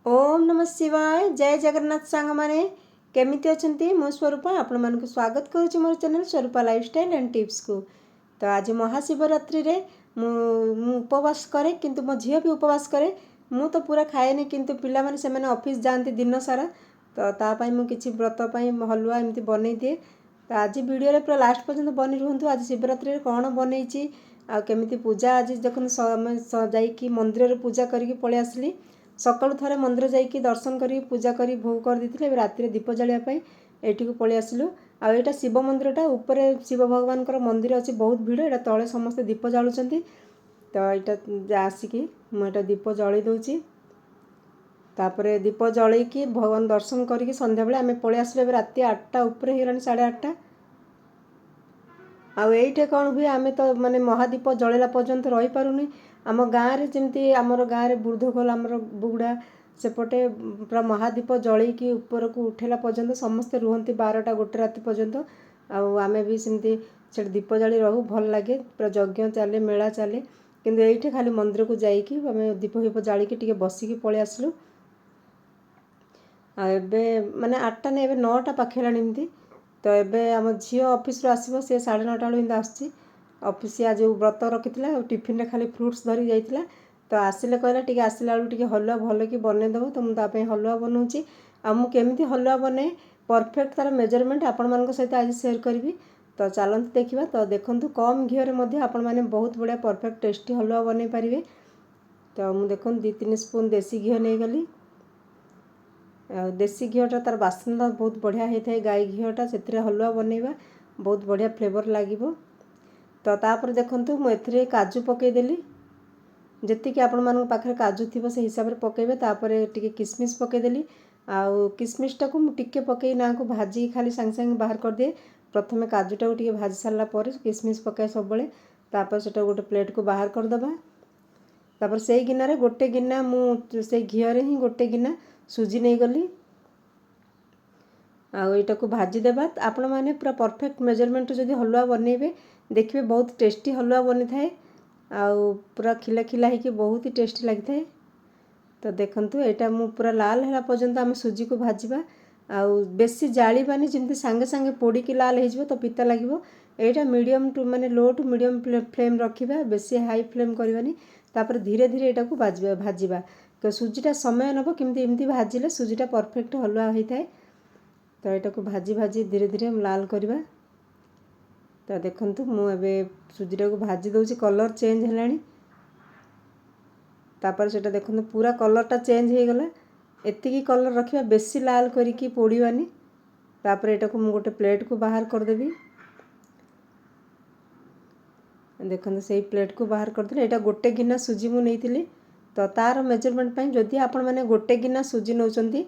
ओम नमः शिवाय जय जगन्नाथ सांग माने केमिति अछंती मो स्वरूपा आपण मानक स्वागत करूची मोर channel Swarupa lifestyle and tips को। तो आज महाशिवरात्रि रे मु उपवास करे किंतु मो झियो भी उपवास करे। मु तो पूरा खाएनी किंतु पिला माने से माने ऑफिस जानती दिन सारा तो ता पई मु किछि व्रत पई हलवा एमती बनै दिए। तो आज वीडियो रे पूरा लास्ट पर्यंत बनी रहंतु। आज शिवरात्रि रे कोन बनैछि आ केमिति पूजा आज देखन जाई कि मंदिर रे पूजा करिकि पळे आसली। सकाळु थरे मंदिर जाइए दर्शन करी पूजा करी भोग कर देथिले। राति दीप जलिया एठी को पळे आसिलु। आ एटा शिव मंदिरटा ऊपर शिव भगवान मंदिर अच्छी बहुत भीड़। एटा तले समस्त दीप जालुचंती। तो यहाँ आसिकी मुझे दीप जलि दूची। तापरे दीप जलैकी भगवान दर्शन करी संध्या बेले आम पळे आसिलु। राति 8टा ऊपर हो 8:30। आईटे कौन हुए आम तो माने महादीप जलैला पर्यंत रही पारुनी। आम गाँव में जमी आमर गाँव में बुर्धखोल आमर बुगुड़ा सेपटे पूरा महादीप जलैकी ऊपर को उठेला पर्यंत समस्ते रुहंती 12टा 1 राति पर्यंत। आम भी सेमती से दीप जाली रहू भल लगे। पूरा यज्ञ चले मेला चले किंतु ये खाली मंदिर को जाइकी आम दीप हिप जालिकी टिके बसिकी पळे आसलु। आबे माने 8टा ने 9टा पाखेलानी एमती। तो एबे आम झियो ऑफिस रो आसीबो से 9:30 बेले आसछि ऑफिस। आज व्रत रखिथिला टिफिन रे खाली फ्रूट्स धरी जाइथिला। तो आसिले कहला टिके आसिला बेलू टिके हलवा भल कि बने देबो। तो मुझे तापे हलवा बनाऊँगी। आ मु केमिति हलवा बने परफेक्ट तार मेजरमेंट आपण मानक सहित आज शेयर करी। तो चलते देखा। तो देखंतु कम घी रे आपण माने बहुत बढ़िया परफेक्ट टेस्टी हलवा बनै पारिबे। तो मु देखन 2-3 स्पून देसी घी नहीं गली। देसी घीटा तार बास्ना बहुत बढ़िया होता है। गाई घीटा से हलवा बनैबा बहुत बढ़िया फ्लेवर लगे। तो तापर देखंतु मु एथिरे काजू पकईदेली। जेतिक आपण मानक पाखरे काजू थी से हिसाब से पकेबे। तापर टिके किसमिस पकईदेली। आउ किसमिसटा को टिके पकई ना को भाजी खाली सांग सांग बाहर कर दिए। प्रथमे काजूटा को टिके भाजी सारला पर किसमिस पकाए सब बेले। तापर सेटा गोटे प्लेट को बाहर कर दबा। तापर से गिना रे गोटे गिना मु से घी रे ही गोटे गिना सुजी नहीं गली। आईटा को भाजी देबा। आपण माने पूरा परफेक्ट मेजरमेंट जदि हलवा बनैबे देखिए बहुत टेस्टी हलवा बनी थाए। आउ पूरा खिला खिला ही बहुत ही टेस्टी लगी थाए। तो देखंतु एटा मु पूरा लाल हैला पर्यंत आम सुजी को भाजीबा। आउ बेसी जाळीबानी जेमति सांगे सांगे पोड़ी की लाल हो तो पिता लगिवो। एटा मीडियम टू माने लो टू मीडियम फ्लेम रखिबा। बेसी हाई फ्लेम करबानी। तापर धीरे धीरे एटा को भाजीबा। तो सुजीटा समय नबो किमति एमति भाजिले सुजीटा परफेक्ट हलवा होई थाए। तो एटा को भाजी भाजी धीरे धीरे लाल करबा। तो देखंतु मु एबे सुजीटा को भाजी दउची कलर चेंज हेलानी। तापर सेटा देखंतु पूरा कलरटा चेंज हो गला। एतिकी कलर रखिबा बेसी लाल करिकी पोड़ीबानी। तापर एटा को मु गोटे प्लेट को बाहर कर देबी। देखंतु सेही प्लेट को बाहर कर देले। एटा गोटे गिना सुजी मु नेइतिली। तो तार मेजरमेंट पई जदि आपण माने गोटे गिना सुजी नउचंती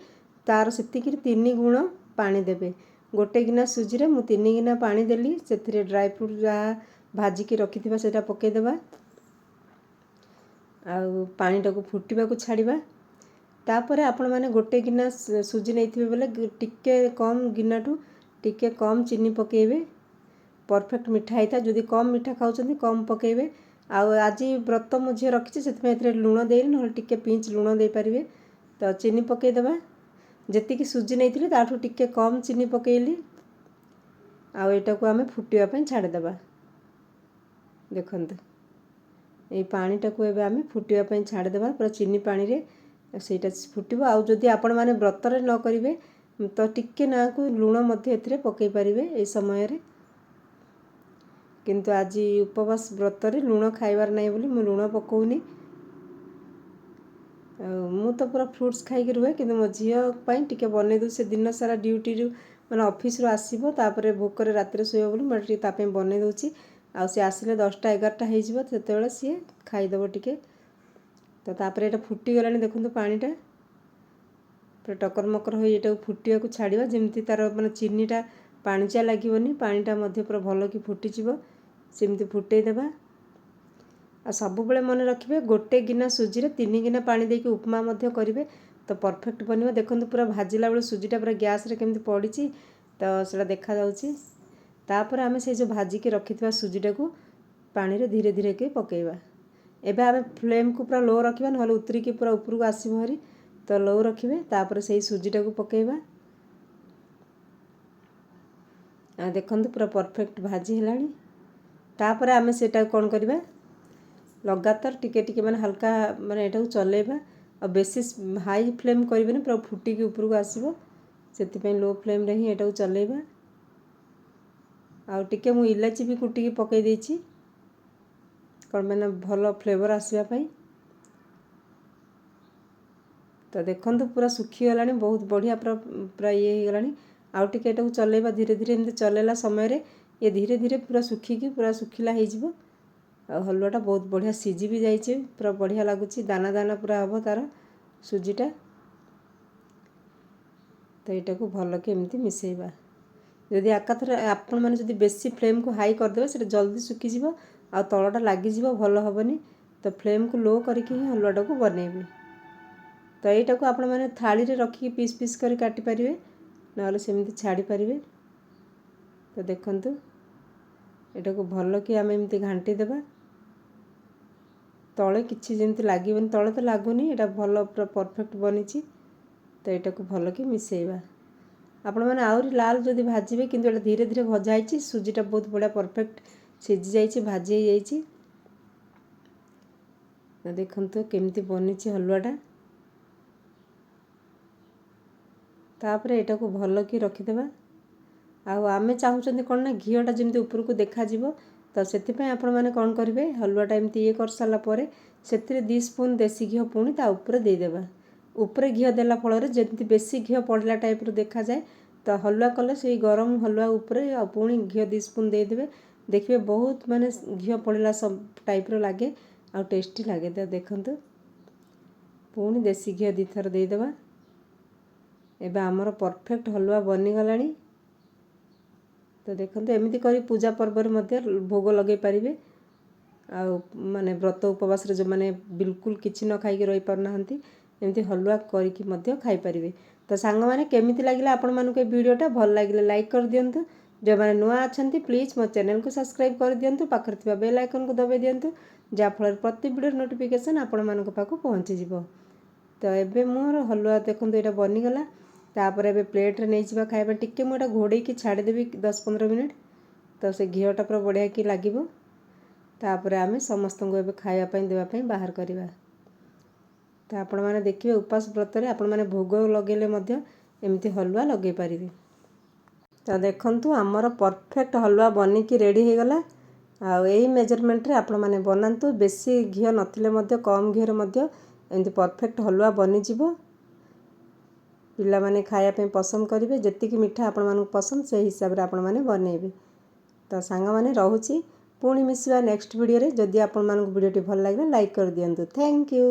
तार सेतिकी 3 गुण पानी देबे। गोटे गिना सुजी रे मु 3 गिना पानी देली। सेथिरे ड्राई फ्रूट जा भाजी की रखिथिबा सेटा पके देबा। आउ पानीटा को फुटिबा को छाड़िबा। तापर आपण माने गोटे गिना सुजी नैथिबे बेले टिके कम गिनाठू टिके कम चीनी पकेबे। परफेक्ट मिठा होता। जदि कम मिठा खाउचंती कम पकेबे। आउ आज व्रत मुझे रखिछि सेतमे एथिरे लूण देइल न टिके पिंच लूण दे पारिबे। तो चीनी पके देबा। जेतिकी सुजी नैथिले ताठू टिके कम चीनी पकेइली। आउ एटा को आमे फुटिबा पई छाड़ देबा। देखंतु ए पानीटा को एबे आमे फुटिबा पई छाड़ देबा। पूरा चीनी पानी रे सेटा फुटिबो। आउ जदि आपण माने व्रत रे न करिवे तो टिके ना को लूण मध्ये एथिरे पकेइ पारिबे ए समय रे। किंतु आज उपवास व्रत रे लूण खाइबार नै बोली मु लूण पकोउनी। मु तो पूरा फ्रूट्स खाइक रुहे कि मो झील टिके बनै दू। से दिन सारा ड्यूटी रू मैंने ऑफिस रू आसीबो तापरे भोक रे राति शोइबो बोली मैं टिके तापे बनै दूची। आउ से आसिले 10टा 11टा हो जिवो सेतेबेले सी खाइदेबो टिके। तो तापरे एटा फुटी गलानी देखंतु पानीटा पूरा टकर मकर होई एटा फुटिया को छाड़िबा। जेमति तार माने चीनीटा पाणीचिया लागिवनी पानीटा मध्ये पूरा भल कि फुटी जिवो सेमति फुटै देबा। आ सब बेले मन रखिबे गोटे गिना सुजी रे 3 गिना पानी देके उपमा मध्ये करिवे तो परफेक्ट बनिबो। देखंतु पूरा भाजिला बेले सुजीटा पूरा गैस रे केमति पड़ीची तो सेटा देखा जाउची। तापर आमे से जो भाजी के रखिथवा सुजीटा को पानी रे धीरे धीरे के पकेइबा। एबे आमे फ्लेम को पूरा लो रखिबा नहले उतरी के पूरा ऊपर को आसीबो हरी। तो लो रखिए तापर से सुजीटा को पकेबा आ देखो पूरा परफेक्ट भाजी है तापर आम से कौन करवा लगातार टिके टिके माने हल्का माने एटा चलेबा और बेसी हाई फ्लेम करें पूरा फुटिकी उपरको आसो से लो फ्लेम रे ही एटा चलेबा आउ टिके मु इलायची भी कुटिकी पकई देछि कौन मैंने भल फ्लेवर आसवाई तो देखो पूरा सुखी गला बहुत बढ़िया पूरा पूरा ये गला आउ टिके एटा चलेबा धीरे धीरे एमती चलेला समय रे ये धीरे धीरे पूरा सुखिकी पूरा सुखिला हो हलुआटा बहुत बढ़िया सीझी भी जाइए पूरा बढ़िया लगुच दाना दाना पूरा हम तार सुजीटा तो यहाँ को भल के एमती मिसेबा जदि एकाथर आपण मैंने जब बेसी फ्लेम को हाई करदे से जल्दी सुखीज आ तलटा लगिज भल हेनी तो फ्लेम को लो करके ही हलुआटा को बनइबे तो यहाँ को आपण मैंने थाली रे रखिकी पीस पीस कर काटी पारे ना सेमती छाड़ी पारे तो देखंतु यहाँ को भल कि आम एमती घांटी देबा तले किसी जमी लगे तले तो लगुनि यहाँ भल पूरा परफेक्ट बनी तो यहाँ को भल कि मिसेबा आपण मैंने आहरी लाल जदि भाजबे किंतु एटा धीरे धीरे भजा है सुजीटा बहुत बढ़िया परफेक्ट सीझी जाइए भाजी जाइए देखंतु केमती बनी हलुआटा तापर यहाँ को भल कि रखिदेबा आमे चाहूँ कौन ना घीटा जमी उपरको देखा तो से आपण मैंने कौन करेंगे हलुआटा एमती ये कर सारापर से 2 स्पून देसी घी पुणी ता ऊपर देदेबा ऊपर घी देला फल जमी बेसी घी पड़ला टाइप देखा जाए तो हलुआ कले से गरम हलुआ ऊपर पुणी घी 2 स्पून देदेवे देखिए बहुत माने घी पड़ला सब टाइप लगे आ टेस्टी लगे तो देखंतु पुणी देसी घी 2 थर देदेबा एबे आमर परफेक्ट हलुआ बनीगला तो देखते एमती कर पूजा पर्व भोग लगे पारे आ माने व्रत उपवास जो माने बिल्कुल किसी न खाई रही पारना एमती हलुआ करके खाई पारे तो सांग माने केमिति लागिला आपण मानक वीडियोटा भल लागिले लाइक कर दियंतु जो माने नुआ अछंती प्लीज मो चैनल को सब्सक्राइब कर दियंतु पाखर थिबा बेल आइकन को दबाई दियंतु जा फल प्रति वीडियो नोटिफिकेशन आपण मानक पाखु पहुंची जिवो तो एबे मोर हलुआ देखंतु एटा बनी गला तापर एबे प्लेट रे नै जिबा खाइबा टिके मोटा घोड़े की छाड़ी देबी 10-15 मिनिट तो से घीटा पूरा बढ़िया कि लागिबो तापर आमे समस्त को एबे खाइबा पई देबा पई बाहर करिबा तो आपण माने देखिबे उपास व्रत रे आपण माने भोग लगेले मध्य एमती हलुआ लगे पारिबे तो देखंतु हमर परफेक्ट हलुआ बनी की रेडी हो गला आ एही मेजरमेंट रे आपण माने बनांतु बेसी घी नथिले मध्य कम घी रे मध्य एमती परफेक्ट हलुआ बनी जिवो पिला माने खाया पे पसंद करेंगे जेतिकी मिठा आपण मानक पसंद से हिसाब रे आपण माने बनइबे तो सांग माने रहूची पुणी मिसिबा नेक्स्ट वीडियो रे जदि आपण मानक वीडियोटी भल लागले लाइक कर दियंतु थैंक यू।